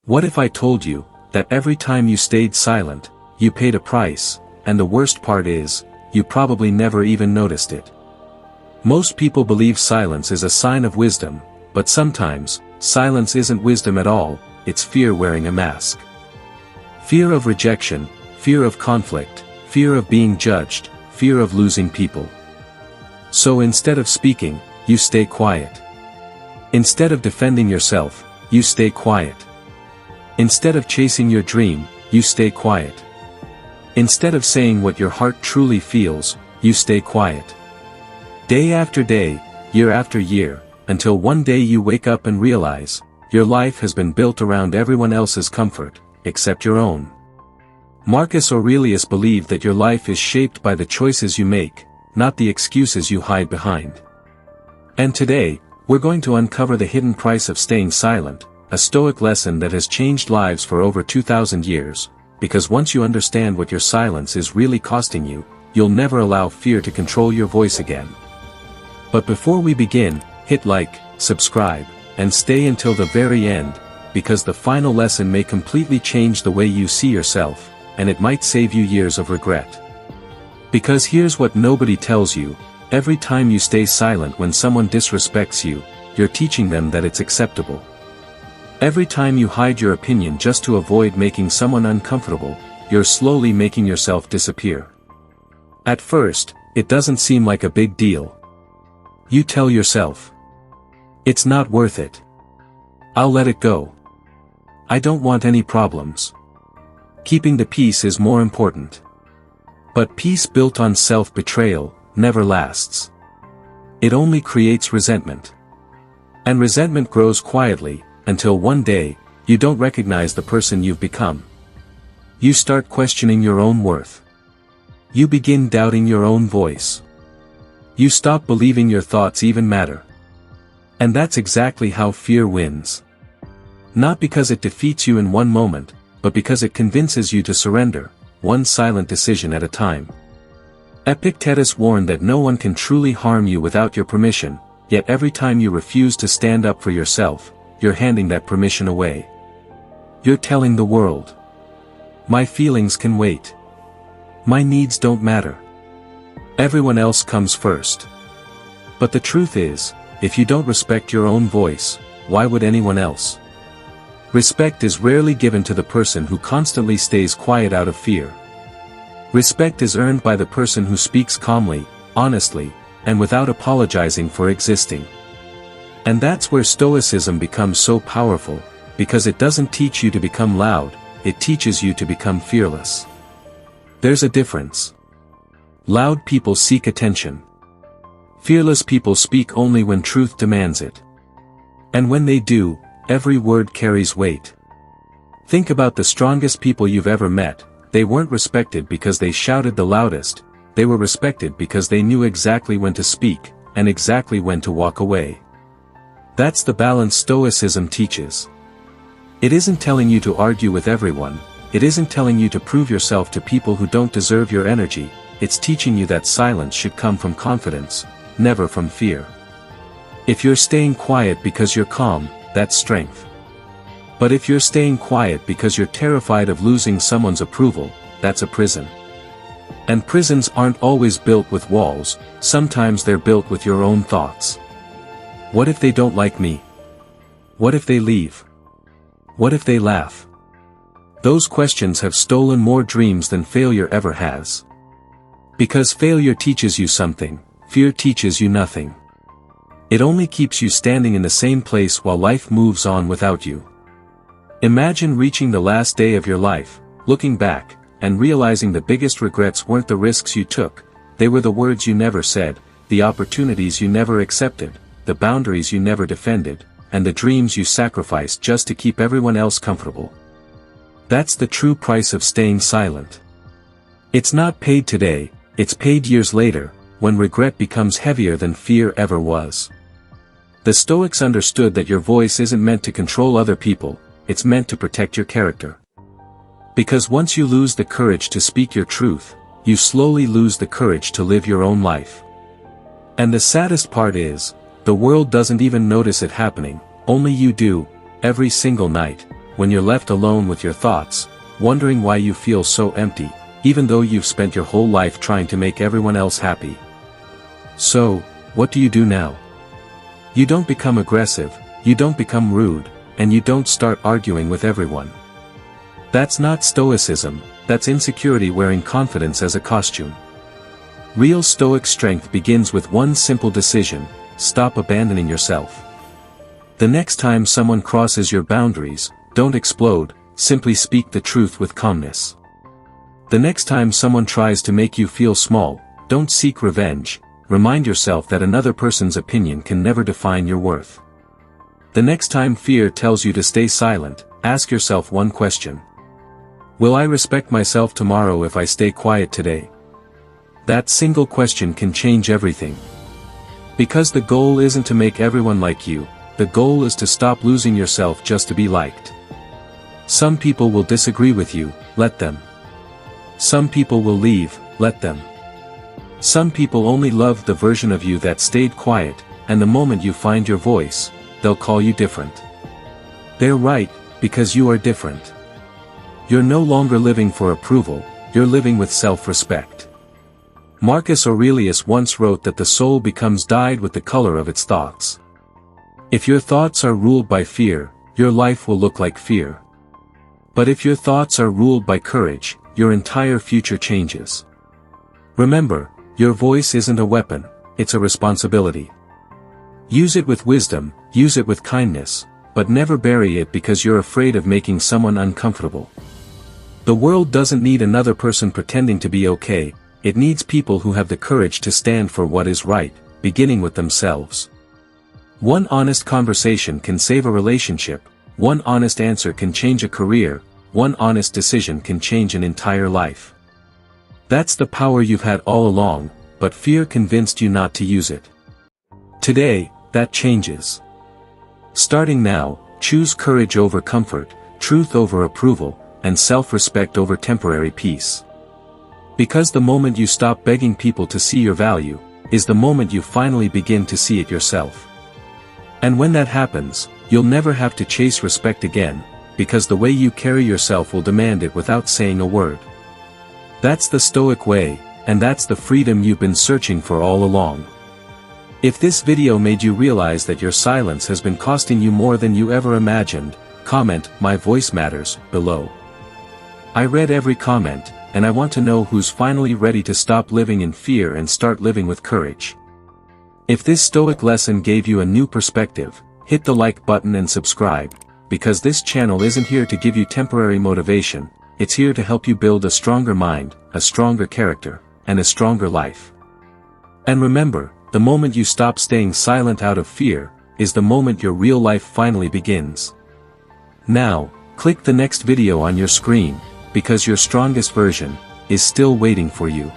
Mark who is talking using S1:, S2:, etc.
S1: What if I told you that every time you stayed silent, you paid a price, and the worst part is, you probably never even noticed it? Most people believe silence is a sign of wisdom, but sometimes, silence isn't wisdom at all, it's fear wearing a mask. Fear of rejection, fear of conflict, fear of being judged, fear of losing people. So instead of speaking, you stay quiet. Instead of defending yourself, you stay quiet. Instead of chasing your dream, you stay quiet. Instead of saying what your heart truly feels, you stay quiet. Day after day, year after year, until one day you wake up and realize, your life has been built around everyone else's comfort, except your own. Marcus Aurelius believed that your life is shaped by the choices you make, not the excuses you hide behind. And today, we're going to uncover the hidden price of staying silent, a Stoic lesson that has changed lives for over 2,000 years, because once you understand what your silence is really costing you, you'll never allow fear to control your voice again. But before we begin, hit like, subscribe, and stay until the very end, because the final lesson may completely change the way you see yourself, and it might save you years of regret. Because here's what nobody tells you: every time you stay silent when someone disrespects you, you're teaching them that it's acceptable. Every time you hide your opinion just to avoid making someone uncomfortable, you're slowly making yourself disappear. At first, it doesn't seem like a big deal. You tell yourself, "It's not worth it. I'll let it go. I don't want any problems. Keeping the peace is more important." But peace built on self-betrayal never lasts. It only creates resentment. And resentment grows quietly, until one day, you don't recognize the person you've become. You start questioning your own worth. You begin doubting your own voice. You stop believing your thoughts even matter. And that's exactly how fear wins. Not because it defeats you in one moment, but because it convinces you to surrender, one silent decision at a time. Epictetus warned that no one can truly harm you without your permission, yet every time you refuse to stand up for yourself, you're handing that permission away. You're telling the world, "My feelings can wait. My needs don't matter. Everyone else comes first." But the truth is, if you don't respect your own voice, why would anyone else? Respect is rarely given to the person who constantly stays quiet out of fear. Respect is earned by the person who speaks calmly, honestly, and without apologizing for existing. And that's where Stoicism becomes so powerful, because it doesn't teach you to become loud, it teaches you to become fearless. There's a difference. Loud people seek attention. Fearless people speak only when truth demands it. And when they do, every word carries weight. Think about the strongest people you've ever met. They weren't respected because they shouted the loudest, they were respected because they knew exactly when to speak, and exactly when to walk away. That's the balance Stoicism teaches. It isn't telling you to argue with everyone, it isn't telling you to prove yourself to people who don't deserve your energy, it's teaching you that silence should come from confidence, never from fear. If you're staying quiet because you're calm, that's strength. But if you're staying quiet because you're terrified of losing someone's approval, that's a prison. And prisons aren't always built with walls, sometimes they're built with your own thoughts. What if they don't like me? What if they leave? What if they laugh? Those questions have stolen more dreams than failure ever has. Because failure teaches you something, fear teaches you nothing. It only keeps you standing in the same place while life moves on without you. Imagine reaching the last day of your life, looking back, and realizing the biggest regrets weren't the risks you took, they were the words you never said, the opportunities you never accepted, the boundaries you never defended, and the dreams you sacrificed just to keep everyone else comfortable. That's the true price of staying silent. It's not paid today, it's paid years later, when regret becomes heavier than fear ever was. The Stoics understood that your voice isn't meant to control other people, it's meant to protect your character. Because once you lose the courage to speak your truth, you slowly lose the courage to live your own life. And the saddest part is, the world doesn't even notice it happening, only you do, every single night, when you're left alone with your thoughts, wondering why you feel so empty, even though you've spent your whole life trying to make everyone else happy. So, what do you do now? You don't become aggressive, you don't become rude, and you don't start arguing with everyone. That's not stoicism, that's insecurity wearing confidence as a costume. Real stoic strength begins with one simple decision: stop abandoning yourself. The next time someone crosses your boundaries, don't explode, simply speak the truth with calmness. The next time someone tries to make you feel small, don't seek revenge, remind yourself that another person's opinion can never define your worth. The next time fear tells you to stay silent, ask yourself one question: will I respect myself tomorrow if I stay quiet today? That single question can change everything. Because the goal isn't to make everyone like you, the goal is to stop losing yourself just to be liked. Some people will disagree with you, let them. Some people will leave, let them. Some people only loved the version of you that stayed quiet, and the moment you find your voice, they'll call you different. They're right, because you are different. You're no longer living for approval, you're living with self-respect. Marcus Aurelius once wrote that the soul becomes dyed with the color of its thoughts. If your thoughts are ruled by fear, your life will look like fear. But if your thoughts are ruled by courage, your entire future changes. Remember, your voice isn't a weapon, it's a responsibility. Use it with wisdom, use it with kindness, but never bury it because you're afraid of making someone uncomfortable. The world doesn't need another person pretending to be okay, it needs people who have the courage to stand for what is right, beginning with themselves. One honest conversation can save a relationship, one honest answer can change a career, one honest decision can change an entire life. That's the power you've had all along, but fear convinced you not to use it. Today, that changes. Starting now, choose courage over comfort, truth over approval, and self-respect over temporary peace. Because the moment you stop begging people to see your value, is the moment you finally begin to see it yourself. And when that happens, you'll never have to chase respect again, because the way you carry yourself will demand it without saying a word. That's the Stoic way, and that's the freedom you've been searching for all along. If this video made you realize that your silence has been costing you more than you ever imagined, comment "My voice matters" below. I read every comment, and I want to know who's finally ready to stop living in fear and start living with courage. If this Stoic lesson gave you a new perspective, hit the like button and subscribe, because this channel isn't here to give you temporary motivation, it's here to help you build a stronger mind, a stronger character, and a stronger life. And remember, the moment you stop staying silent out of fear, is the moment your real life finally begins. Now, click the next video on your screen, because your strongest version is still waiting for you.